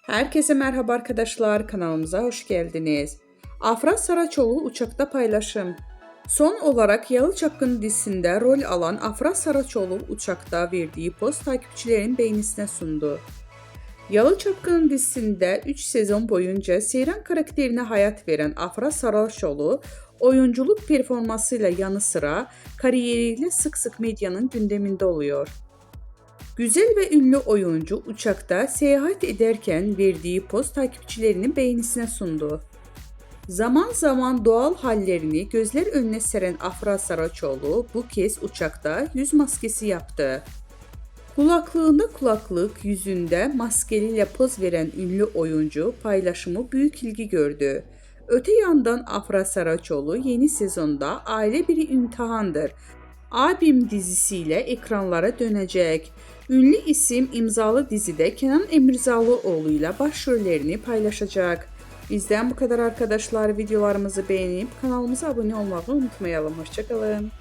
Herkese merhaba arkadaşlar, kanalımıza hoş geldiniz. Afra Saraçoğlu uçakta paylaşım. Son olarak Yalı Çapkını dizisinde rol alan Afra Saraçoğlu uçakta verdiği post takipçilerin beğenisine sundu. Yalı Çapkını dizisinde 3 sezon boyunca Seyran karakterine hayat veren Afra Saraçoğlu, oyunculuk performansıyla yanı sıra kariyeriyle sık sık medyanın gündeminde oluyor. Güzel ve ünlü oyuncu uçakta seyahat ederken verdiği poz takipçilerinin beğenisine sundu. Zaman zaman doğal hallerini gözler önüne seren Afra Saraçoğlu bu kez uçakta yüz maskesi yaptı. Kulaklığında kulaklık, yüzünde maskeliyle poz veren ünlü oyuncu paylaşımı büyük ilgi gördü. Öte yandan Afra Saraçoğlu yeni sezonda Aile Bir İmtihandır Abim dizisiyle ekranlara dönecek. Ünlü isim imzalı dizide Kenan Emirzalıoğlu ile başrollerini paylaşacak. Bizden bu kadar arkadaşlar. Videolarımızı beğenip kanalımıza abone olmayı unutmayalım. Hoşça kalın.